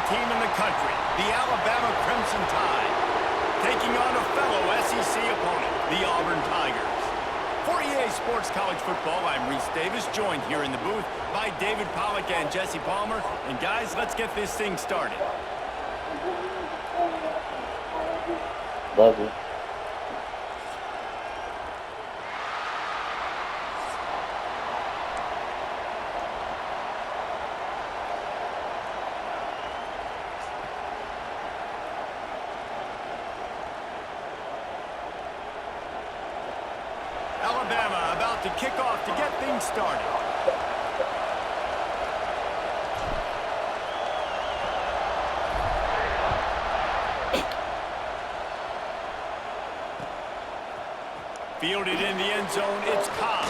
team in the country, the Alabama Crimson Tide, taking on a fellow SEC opponent, the Auburn Tigers. For EA Sports College Football, I'm Reese Davis, joined here in the booth by David Pollack and Jesse Palmer. And guys, let's get this thing started. Love it. Alabama about to kick off to get things started. Fielded in the end zone, it's Cobb.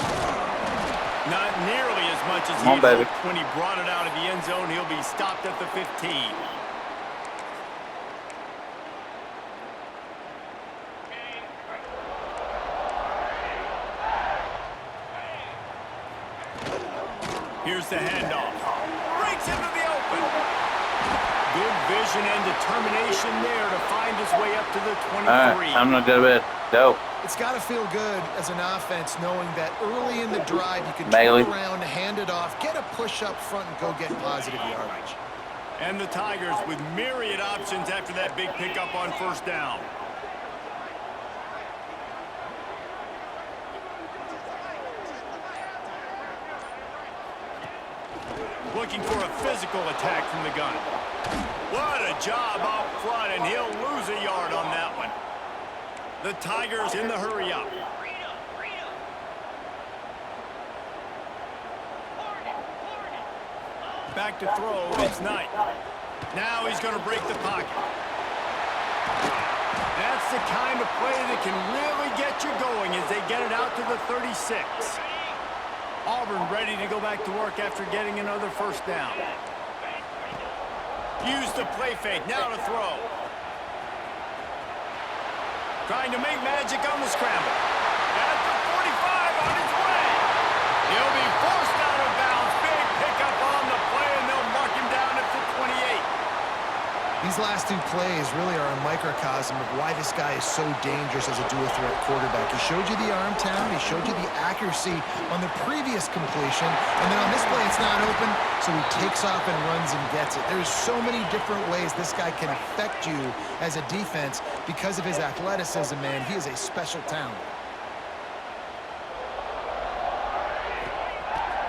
Not nearly as much as he hoped when he brought it out of the end zone. He'll be stopped at the 15. Here's the handoff. Breaks into the open. Good vision and determination there to find his way up to the 23. All right, I'm not good with it. Go. It's got to feel good as an offense knowing that early in the drive you can Bailey. turn around, hand it off, get a push up front, and go get positive yardage. And the Tigers with myriad options after that big pickup on first down. Looking for a physical attack from the gun. What a job up front, and he'll lose a yard on that one. The Tigers in the hurry up. Back to throw, it's Knight. Now he's going to break the pocket. That's the kind of play that can really get you going as they get it out to the 36. Auburn ready to go back to work after getting another first down. Use the play fake, now to throw. Trying to make magic on the scramble. At the 45 on his way. He'll be forced out of bounds. Big pickup on the play, and they'll mark him down at the 28. These last two plays really are a microcosm of why this guy is so dangerous as a dual-threat quarterback. He showed you the arm talent, he showed you the accuracy on the previous completion, and then on this play it's not open, so he takes off and runs and gets it. There's so many different ways this guy can affect you as a defense because of his athleticism, man. He is a special talent.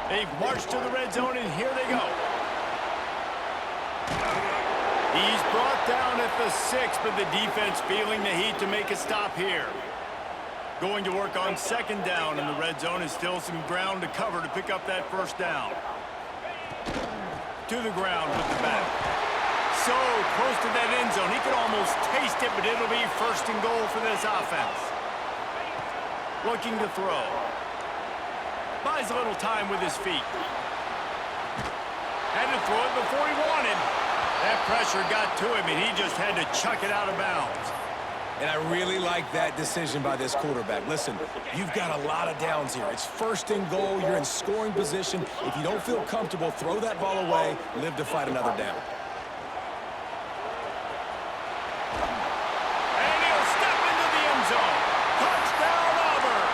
They've marched to the red zone, and here they go. He's brought down at the 6, but the defense feeling the heat to make a stop here. Going to work on second down in the red zone, and still some ground to cover to pick up that first down. To the ground with the back. So close to that end zone, he could almost taste it, but it'll be first and goal for this offense. Looking to throw. Buys a little time with his feet. Had to throw it before he wanted. That pressure got to him, and he just had to chuck it out of bounds. And I really like that decision by this quarterback. Listen, you've got a lot of downs here. It's first and goal. You're in scoring position. If you don't feel comfortable, throw that ball away. Live to fight another down. And he'll step into the end zone. Touchdown, Auburn.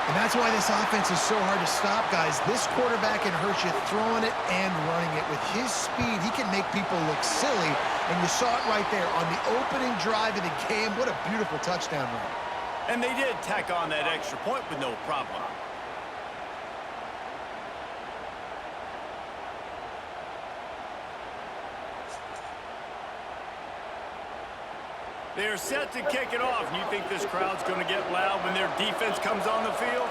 And that's why this offense is so hard to stop, guys. This quarterback can hurt you throwing it and running it. With his speed, he can make people look silly, and you saw it right there on the opening drive of the game. What a beautiful touchdown run. And they did tack on that extra point with no problem. They're set to kick it off. You think this crowd's going to get loud when their defense comes on the field?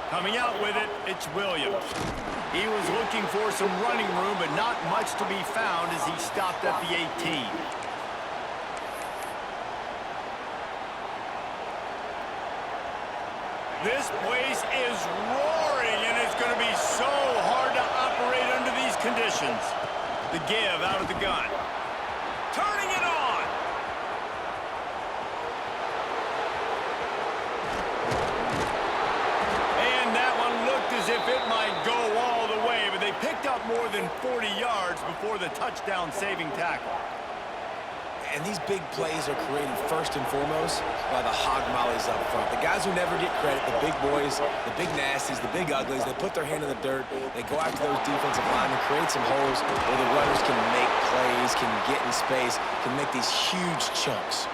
Coming out with it, it's Williams. He was looking for some running room, but not much to be found as he stopped at the 18. This place is roaring, and it's going to be so hard to operate under these conditions. The give out of the gun. Turning it on. more than 40 yards before the touchdown-saving tackle. And these big plays are created first and foremost by the hog mollies up front. The guys who never get credit, the big boys, the big nasties, the big uglies, they put their hand in the dirt, they go after those defensive linemen, create some holes where the runners can make plays, can get in space, can make these huge chunks.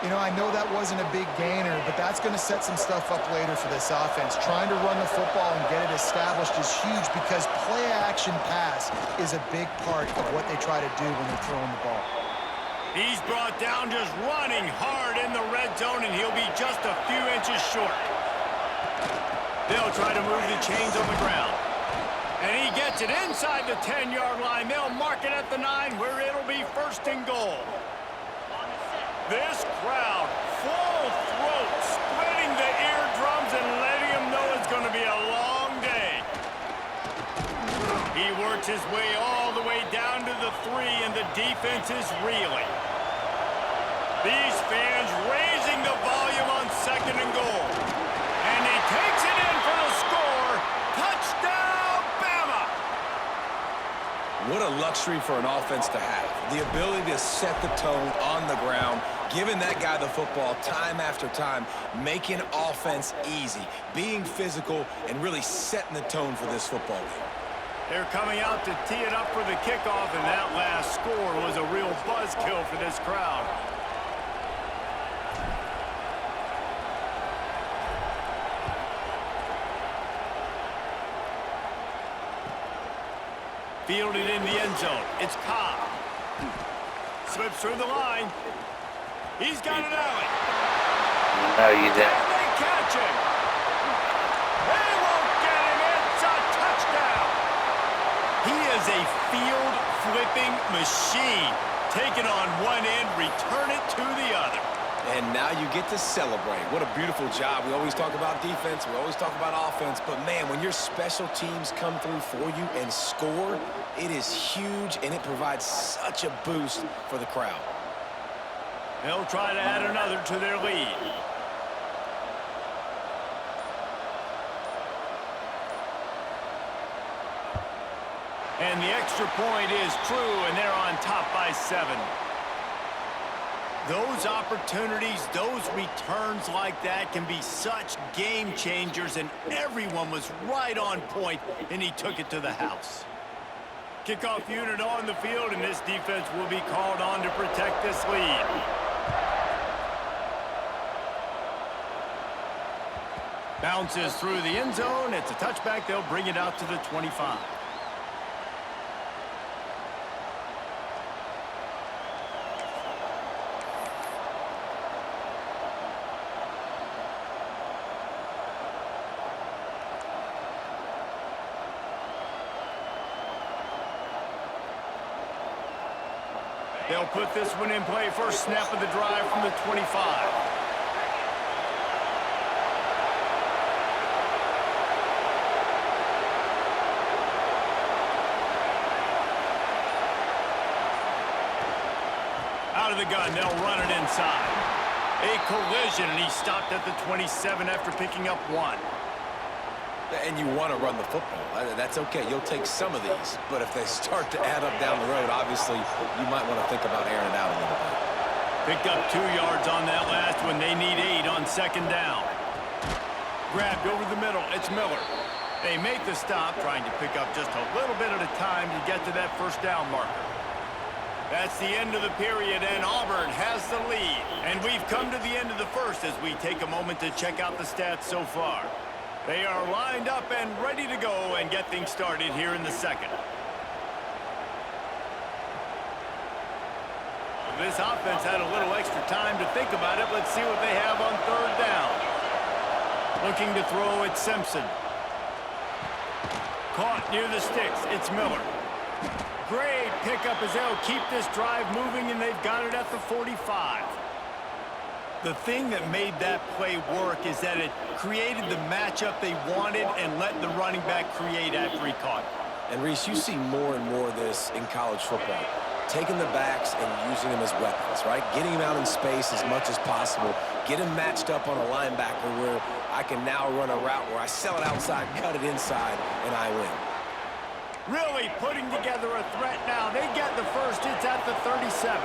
You know, I know that wasn't a big gainer, but that's going to set some stuff up later for this offense. Trying to run the football and get it established is huge because play-action pass is a big part of what they try to do when they're throwing the ball. He's brought down just running hard in the red zone, and he'll be just a few inches short. They'll try to move the chains on the ground. And he gets it inside the 10-yard line. They'll mark it at the 9, where it'll be first and goal. This crowd, full throat, splitting the eardrums and letting them know it's going to be a long day. He works his way all the way down to the 3, and the defense is reeling. These fans raising the volume on second and goal. And he takes it in for the score. Touchdown, Bama! What a luxury for an offense to have. The ability to set the tone on the ground, giving that guy the football time after time, making offense easy, being physical, and really setting the tone for this football game. They're coming out to tee it up for the kickoff, and that last score was a real buzzkill for this crowd. Fielded in the end zone. It's Cobb. Slips through the line. He's got it out. No, you didn't. And they catch him. They won't get him. It's a touchdown. He is a field-flipping machine. Take it on one end, return it to the other. And now you get to celebrate. What a beautiful job. We always talk about defense. We always talk about offense. But, man, when your special teams come through for you and score, it is huge, and it provides such a boost for the crowd. They'll try to add another to their lead. And the extra point is true, and they're on top by 7. Those opportunities, those returns like that can be such game changers, and everyone was right on point, and he took it to the house. Kickoff unit on the field, and this defense will be called on to protect this lead. Bounces through the end zone. It's a touchback. They'll bring it out to the 25. They'll put this one in play. First snap of the drive from the 25. Out of the gun, they'll run it inside. A collision, and he stopped at the 27 after picking up 1. And you want to run the football. That's okay. You'll take some of these. But if they start to add up down the road, obviously, you might want to think about airing it out a little bit. Picked up 2 yards on that last one. They need 8 on second down. Grabbed over the middle. It's Miller. They make the stop, trying to pick up just a little bit at a time to get to that first down marker. That's the end of the period, and Auburn has the lead. And we've come to the end of the first as we take a moment to check out the stats so far. They are lined up and ready to go and get things started here in the second. This offense had a little extra time to think about it. Let's see what they have on third down. Looking to throw at Simpson. Caught near the sticks. It's Miller. Great pickup as they'll keep this drive moving, and they've got it at the 45. The thing that made that play work is that it created the matchup they wanted and let the running back create after he caught it. And, Reese, you see more and more of this in college football. Taking the backs and using them as weapons, right? Getting them out in space as much as possible. Get them matched up on a linebacker where I can now run a route where I sell it outside, cut it inside, and I win. Really putting together a threat now. They get the first. It's at the 37.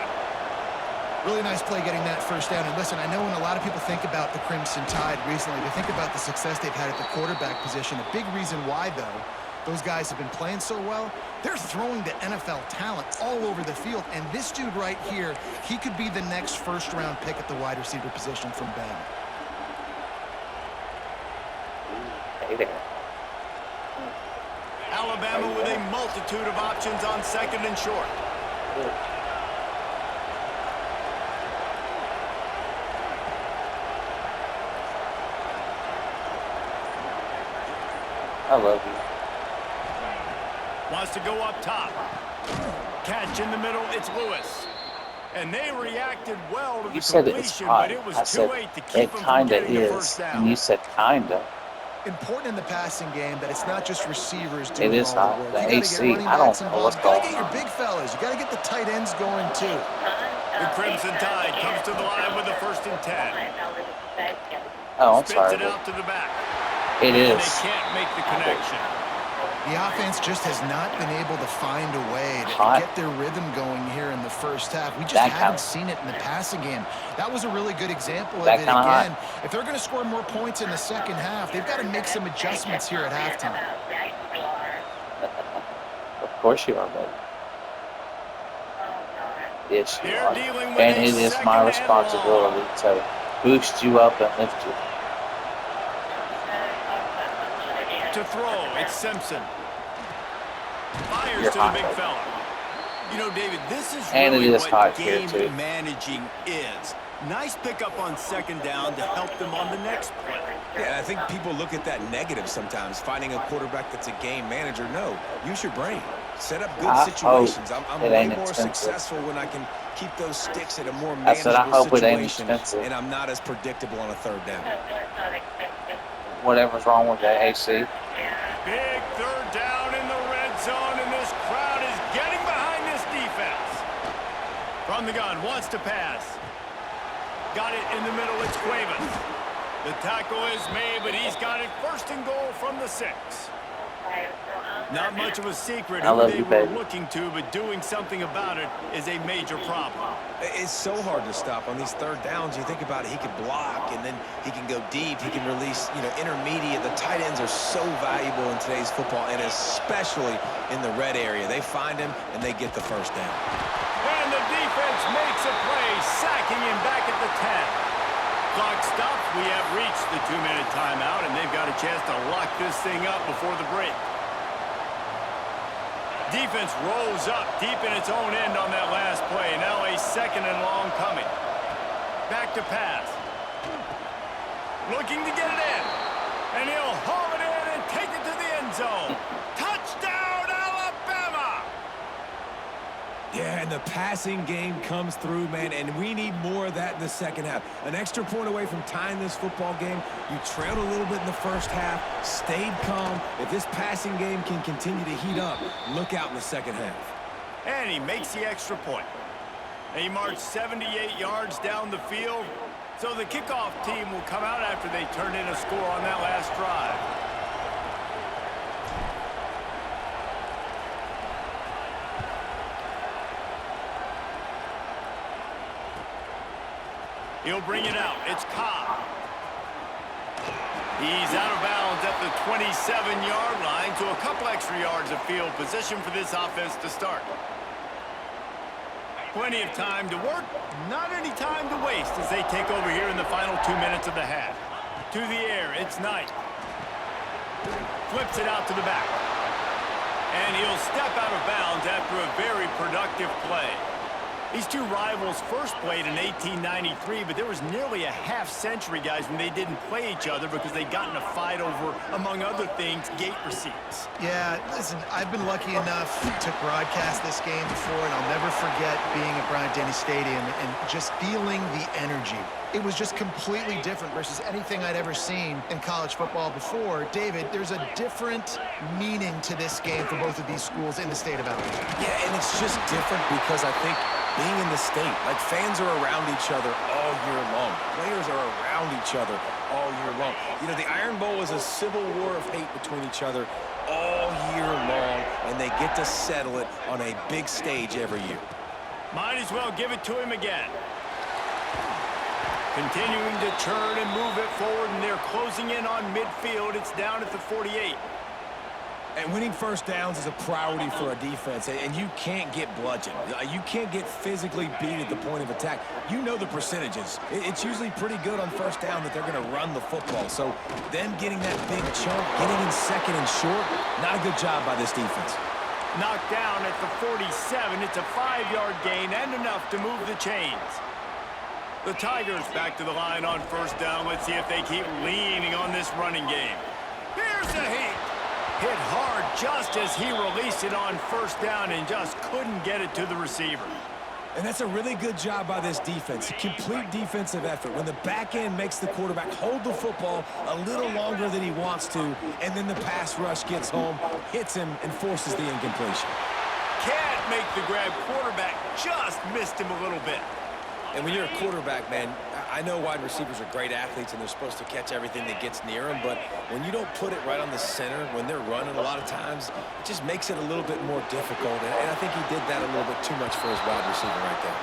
Really nice play getting that first down. And listen, I know when a lot of people think about the Crimson Tide recently, they think about the success they've had at the quarterback position. A big reason why, though, those guys have been playing so well, they're throwing to NFL talent all over the field. And this dude right here, he could be the next first-round pick at the wide receiver position from Bama. Hey there. Alabama with a multitude of options on second and short. I love you. Wants to go up top. Catch in the middle, it's Lewis. And they reacted well to the You said it's completion, hot. but it was I too said late to it keep him from kinda getting the is, first down. and you said kinda. Important in the passing game that it's not just receivers doing It is all hot. the work. The You gotta AC, get running I don't backs know involved. what's You gotta going get your on. big fellas. You gotta get the tight ends going too. The Crimson Tide comes to the line with a 1st and 10. Oh, I'm Spins sorry. it out to the back. It And is. they can't make the connection. The offense just has not been able to find a way to Hot. get their rhythm going here in the first half. We just That haven't kinda- seen it in the passing game. That was a really good example of That it kinda hot. again. If they're going to score more points in the second half, they've got to make some adjustments here at halftime. Of course you are, baby. Yes, you They're are. dealing with And a it is second my and responsibility to boost you up and lift you. To throw, it's Simpson. Fires You're to the hot, big baby. fella. You know, David, this is And it really is what hot here, game too. managing is. Nice pickup on second down to help them on the next play. Yeah, I think people look at that negative sometimes, finding a quarterback that's a game manager. No, use your brain. Set up good I situations. hope I'm it way ain't more expensive. successful when I can keep those sticks at a more I said, manageable I hope it ain't situation, expensive. and I'm not as predictable on a third down. Whatever's wrong with that AC. Big third down in the red zone, and this crowd is getting behind this defense. From the gun, wants to pass. Got it in the middle, it's Cuevas. The tackle is made, but he's got it 1st and goal from the 6. Not much of a secret I who love they you, were baby. looking to, but doing something about it is a major problem. It's so hard to stop on these third downs. You think about it, he can block, and then he can go deep. He can release, intermediate. The tight ends are so valuable in today's football, and especially in the red area. They find him, and they get the first down. And the defense makes a play, sacking him back at the 10. Clock stops. We have reached the 2-minute timeout, and they've got a chance to lock this thing up before the break. Defense rolls up deep in its own end on that last play. Now a 2nd and long coming. Back to pass. Looking to get it in. And he'll haul it in and take it to the end zone. Touchdown, Alabama! Yeah, and the passing game comes through, man, and we need more of that in the second half. An extra point away from tying this football game. You trailed a little bit in the first half, stayed calm. If this passing game can continue to heat up, look out in the second half. And he makes the extra point. And he marched 78 yards down the field. So the kickoff team will come out after they turn in a score on that last drive. He'll bring it out. It's Cobb. He's out of bounds at the 27-yard line, so a couple extra yards of field position for this offense to start. Plenty of time to work, not any time to waste as they take over here in the final 2 minutes of the half. To the air, it's Knight. Flips it out to the back. And he'll step out of bounds after a very productive play. These two rivals first played in 1893, but there was nearly a half-century, guys, when they didn't play each other because they got in a fight over, among other things, gate receipts. Yeah, listen, I've been lucky enough to broadcast this game before, and I'll never forget being at Bryant-Denny Stadium and just feeling the energy. It was just completely different versus anything I'd ever seen in college football before. David, there's a different meaning to this game for both of these schools in the state of Alabama. Yeah, and it's just different because I think being in the state, like fans are around each other all year long. Players are around each other all year long. You know, the Iron Bowl is a civil war of hate between each other all year long, and they get to settle it on a big stage every year. Might as well give it to him again. Continuing to turn and move it forward, and they're closing in on midfield. It's down at the 48. And winning first downs is a priority for a defense, and you can't get bludgeoned. You can't get physically beat at the point of attack. You know the percentages. It's usually pretty good on first down that they're going to run the football. So them getting that big chunk, getting in second and short, not a good job by this defense. Knocked down at the 47. It's a 5-yard gain and enough to move the chains. The Tigers back to the line on first down. Let's see if they keep leaning on this running game. Here's the heat. Hit hard just as he released it on first down and just couldn't get it to the receiver. And that's a really good job by this defense. Complete defensive effort. When the back end makes the quarterback hold the football a little longer than he wants to, and then the pass rush gets home, hits him, and forces the incompletion. Can't make the grab. Quarterback just missed him a little bit. And when you're a quarterback, man, I know wide receivers are great athletes and they're supposed to catch everything that gets near them, but when you don't put it right on the center, when they're running a lot of times, it just makes it a little bit more difficult. And I think he did that a little bit too much for his wide receiver right there.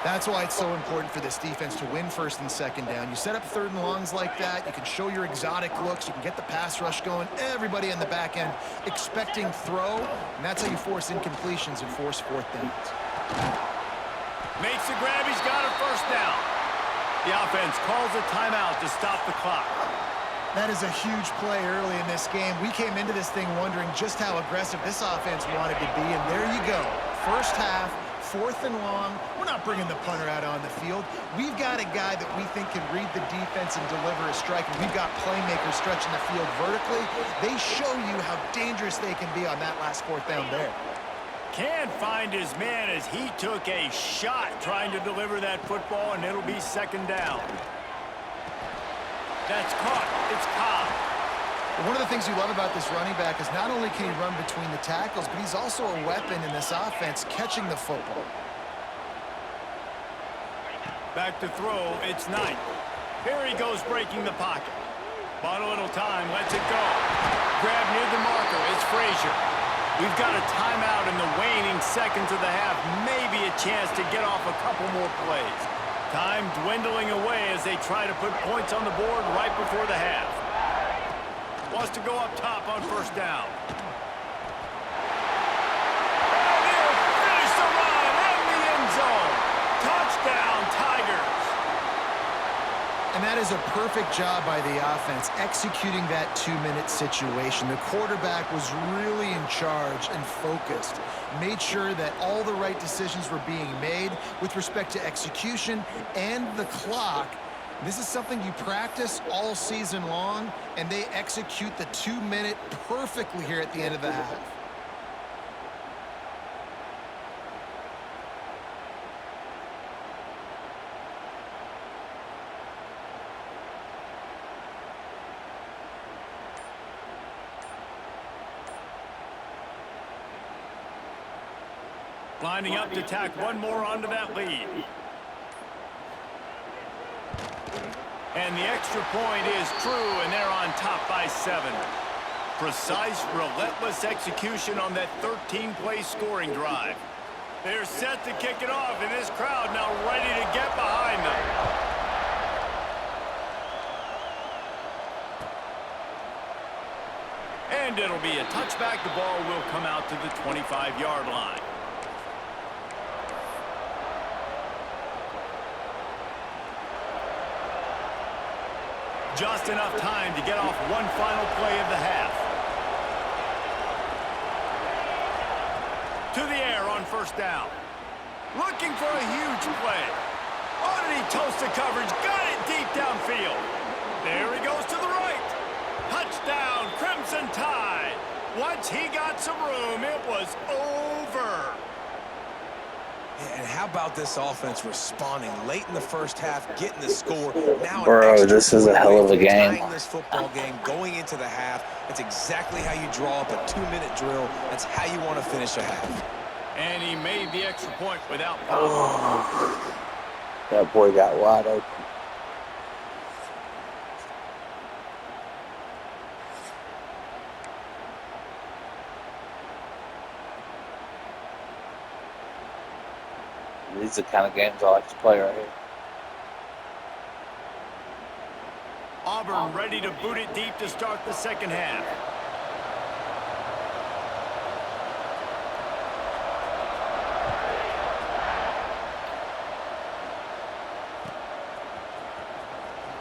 That's why it's so important for this defense to win first and second down. You set up third and longs like that, you can show your exotic looks, you can get the pass rush going, everybody in the back end expecting throw, and that's how you force incompletions and force fourth downs. Makes the grab, he's got a first down. The offense calls a timeout to stop the clock. That is a huge play early in this game. We came into this thing wondering just how aggressive this offense wanted to be, and there you go. First half, fourth and long. We're not bringing the punter out on the field. We've got a guy that we think can read the defense and deliver a strike, and we've got playmakers stretching the field vertically. They show you how dangerous they can be on that last fourth down there. Can't find his man as he took a shot trying to deliver that football, and it'll be second down. That's caught. It's Cobb. One of the things you love about this running back is not only can he run between the tackles, but he's also a weapon in this offense catching the football. Back to throw. It's Knight. Here he goes breaking the pocket. Bought a little time. Lets it go. Grab near the marker. It's Frazier. We've got a timeout in the waning seconds of the half. Maybe a chance to get off a couple more plays. Time dwindling away as they try to put points on the board right before the half. Wants to go up top on first down. And he'll finish the run in the end zone. Touchdown, Tigers. And that is a perfect job by the offense, executing that 2-minute situation. The quarterback was really in charge and focused, made sure that all the right decisions were being made with respect to execution and the clock. This is something you practice all season long, and they execute the 2-minute perfectly here at the end of the half. Lining up to tack one more onto that lead. And the extra point is true, and they're on top by 7. Precise, relentless execution on that 13-play scoring drive. They're set to kick it off, and this crowd now ready to get behind them. And it'll be a touchback. The ball will come out to the 25-yard line. Just enough time to get off one final play of the half. To the air on first down. Looking for a huge play. Oh, did he toast the coverage? Got it deep downfield. There he goes to the right. Touchdown, Crimson Tide. Once he got some room, it was over. And how about this offense responding late in the first half, getting the score? Now Bro, this is a hell of a game. Tying this football game going into the half. That's exactly how you draw up a 2-minute drill. That's how you want to finish a half. And he made the extra point without foul. Oh, that boy got wide open. These are the kind of games I like to play right here. Auburn ready to boot it deep to start the second half.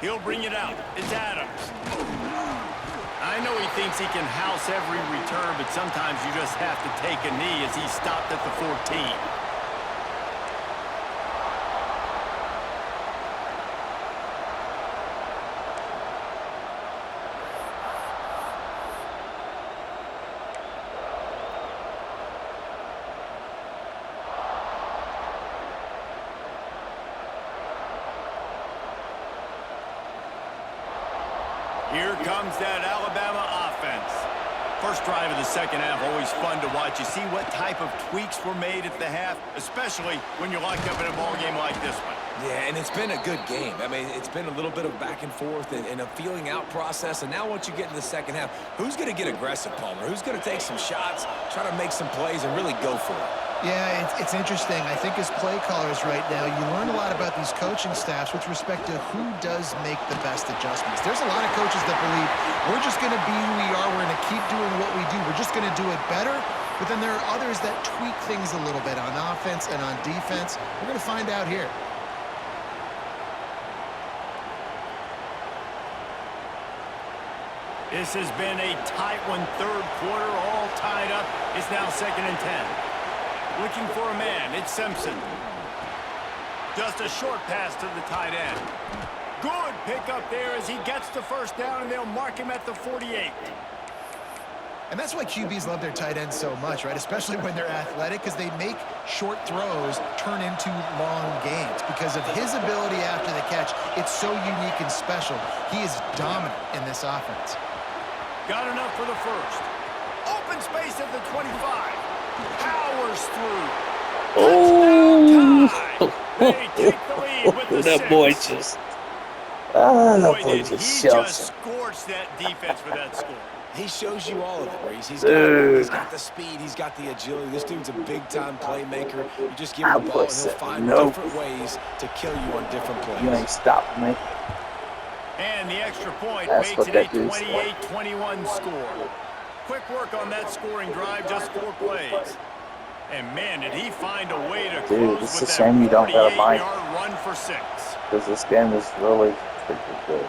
He'll bring it out. It's Adams. I know he thinks he can house every return, but sometimes you just have to take a knee as he stopped at the 14. Here comes that Alabama offense. First drive of the second half, always fun to watch. You see what type of tweaks were made at the half, especially when you're locked up in a ball game like this one. Yeah, and it's been a good game. I mean, it's been a little bit of back and forth and a feeling out process. And now once you get in the second half, who's going to get aggressive, Palmer? Who's going to take some shots, try to make some plays, and really go for it? Yeah, it's interesting. I think as play callers right now, you learn a lot about these coaching staffs with respect to who does make the best adjustments. There's a lot of coaches that believe we're just going to be who we are. We're going to keep doing what we do. We're just going to do it better. But then there are others that tweak things a little bit on offense and on defense. We're going to find out here. This has been a tight one, third quarter, all tied up. It's now 2nd and 10. Looking for a man, it's Simpson. Just a short pass to the tight end. Good pickup there as he gets the first down, and they'll mark him at the 48. And that's why QBs love their tight ends so much, right? Especially when they're athletic, because they make short throws turn into long gains. Because of his ability after the catch, it's so unique and special. He is dominant in this offense. Got enough for the first. Open space at the 25. Powers through. Oh! They take the lead with the That 6. boy just... that boy Did he just just shells him. scorched that defense for that score. He shows you all of it, Reese. He's got the speed. He's got the agility. This dude's a big-time playmaker. You just give him the ball, and he'll find different ways to kill you on different plays. You ain't stopping me. And the extra point That's makes what it that a dude's 28-21 score. Quick work on that scoring drive, just 4 plays. And man, did he find a way to close it's with a that shame you don't have mine. 48-yard run for 6. Because this game is really freaking good.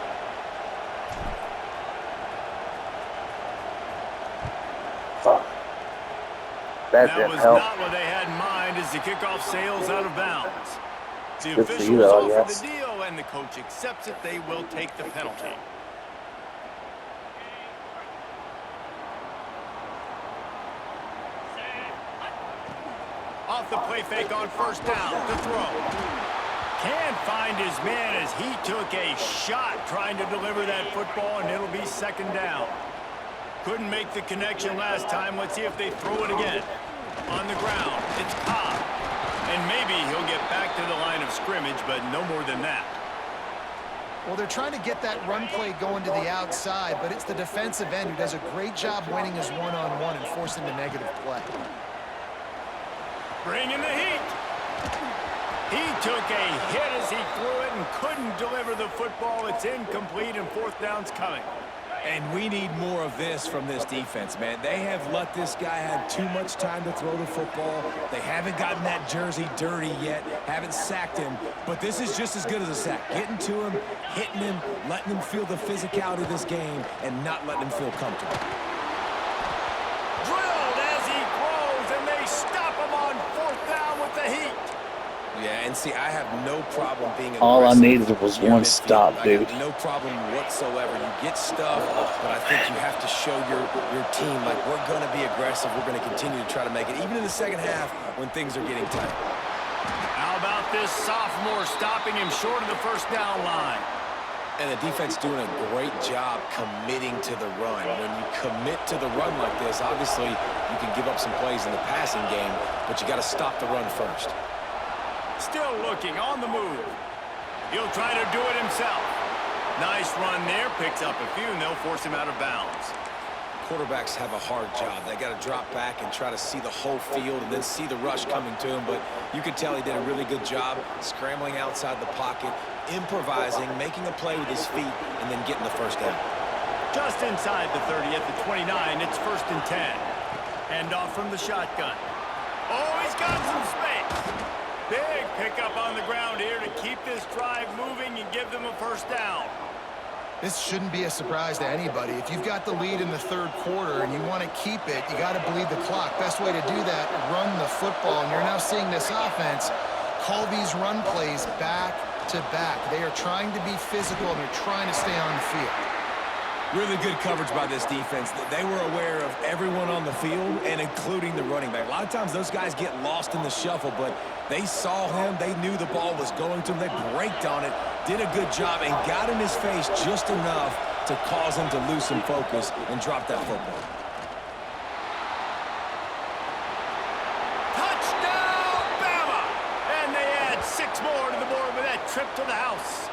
Fuck. That That didn't was help. not what they had in mind as the kickoff sails out of bounds. The Good for officials you, though, offer yes. the deal, and the coach accepts it. They will take the penalty. Off the play fake on first down, to throw. Can't find his man as he took a shot trying to deliver that football, and it'll be 2nd down. Couldn't make the connection last time. Let's see if they throw it again. On the ground, it's Cobb. And maybe he'll get back to the line of scrimmage, but no more than that. Well, they're trying to get that run play going to the outside, but it's the defensive end who does a great job winning his one-on-one and forcing the negative play. Bringing the heat. He took a hit as he threw it and couldn't deliver the football. It's incomplete, and 4th down's coming. And we need more of this from this defense, man. They have let this guy have too much time to throw the football. They haven't gotten that jersey dirty yet, haven't sacked him. But this is just as good as a sack. Getting to him, hitting him, letting him feel the physicality of this game, and not letting him feel comfortable. Drilled as he throws, and they stop him on 4th down with the heat. Yeah, and see, I have no problem being aggressive. All I needed was near one midfield. stop, I dude. have no problem whatsoever. You get stuff, but I think you have to show your team, like, we're going to be aggressive. We're going to continue to try to make it, even in the second half when things are getting tight. How about this sophomore stopping him short of the first down line? And the defense doing a great job committing to the run. When you commit to the run like this, obviously you can give up some plays in the passing game, but you got to stop the run first. Still looking, on the move. He'll try to do it himself. Nice run there, picks up a few, and they'll force him out of bounds. quarterbacks have a hard job. They got to drop back and try to see the whole field and then see the rush coming to him. But you could tell he did a really good job scrambling outside the pocket, improvising, making a play with his feet, and then getting the first down. Just inside the 30 at the 29, it's 1st and 10. Hand off from the shotgun. Oh, he's got some space. Big pickup on the ground here to keep this drive moving and give them a first down. This shouldn't be a surprise to anybody. If you've got the lead in the 3rd quarter and you want to keep it, you got to bleed the clock. Best way to do that, run the football. And you're now seeing this offense call these run plays back to back. They are trying to be physical, and they're trying to stay on the field. Really good coverage by this defense. They were aware of everyone on the field, and including the running back. A lot of times those guys get lost in the shuffle, but they saw him. They knew the ball was going to him. They braked on it, did a good job, and got in his face just enough to cause him to lose some focus and drop that football. Touchdown, Bama! And they add 6 more to the board with that trip to the house.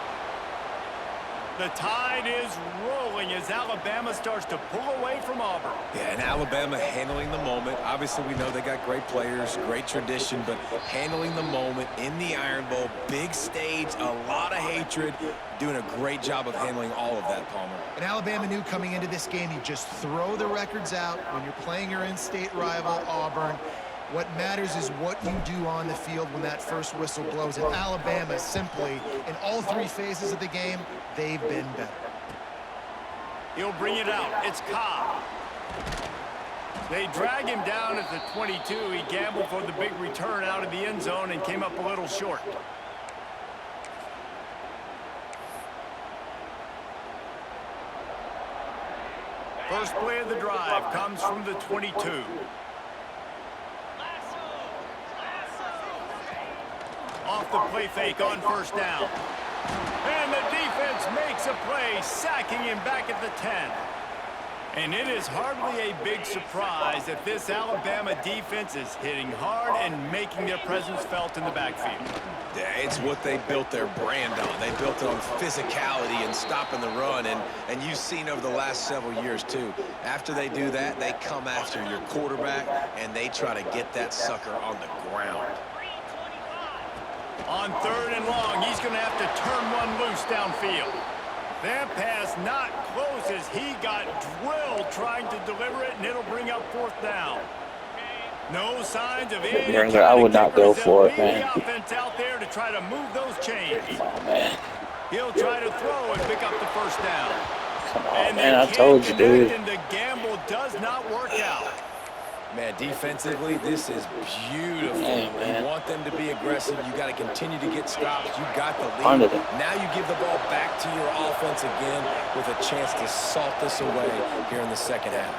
The tide is rolling as Alabama starts to pull away from Auburn. Yeah, and Alabama handling the moment. Obviously, we know they got great players, great tradition, but handling the moment in the Iron Bowl, big stage, a lot of hatred, doing a great job of handling all of that, Palmer. And Alabama knew coming into this game, you just throw the records out when you're playing your in-state rival, Auburn. What matters is what you do on the field when that first whistle blows. And Alabama simply, in all 3 phases of the game, they've been better. He'll bring it out. It's Cobb. They drag him down at the 22. He gambled for the big return out of the end zone and came up a little short. First play of the drive comes from the 22. Off the play fake on first down. And the defense makes a play, sacking him back at the 10. And it is hardly a big surprise that this Alabama defense is hitting hard and making their presence felt in the backfield. Yeah, it's what they built their brand on. They built it on physicality and stopping the run, and you've seen over the last several years, too. After they do that, they come after your quarterback, and they try to get that sucker on the ground. On 3rd and long, he's going to have to turn one loose downfield. That pass not close as he got drilled trying to deliver it, and it'll bring up 4th down. No signs of any kind I would not go kickers. for it, They'll man. lead the offense out there to try to move those chains. Come on, man. He'll try to throw and pick up the first down. Come on, And man. I they told you, can't dude. connect, and the gamble does not work out. Man, defensively, this is beautiful. Yeah, man. You want them to be aggressive. You got to continue to get stops. You got the lead. Under them. Now you give the ball back to your offense again with a chance to salt this away here in the second half.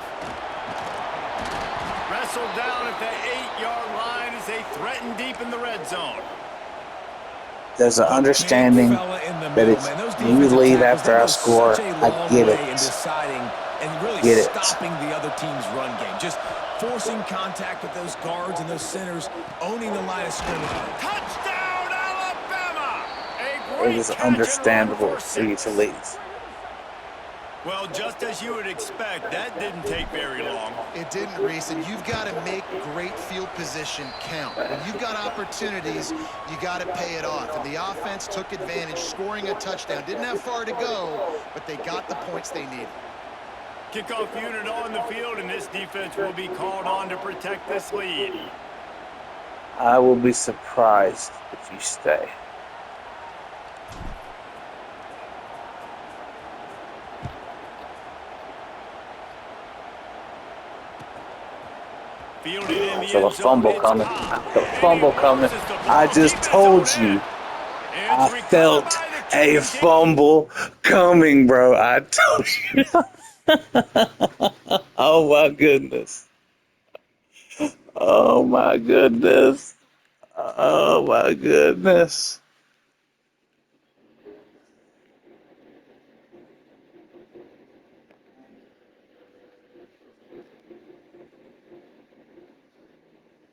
Wrestled down at the 8-yard line as they threaten deep in the red zone. There's an understanding that it's you lead after I score. I get it. And really Get it. stopping the other team's run game. Just forcing contact with those guards and those centers, owning the line of scrimmage. Touchdown, Alabama! A great It is catch and understandable run for you to leave. Well, just as you would expect, that didn't take very long. It didn't, Reese, and you've got to make great field position count. When you've got opportunities, you got to pay it off. And the offense took advantage, scoring a touchdown. Didn't have far to go, but they got the points they needed. Kickoff unit on the field, and this defense will be called on to protect this lead. I will be surprised if you stay. Fielded in the So the end zone, fumble it's coming. Cobb. The fumble coming. I just told you. I felt a fumble coming, bro. I told you. Oh my goodness. Oh my goodness. Oh my goodness.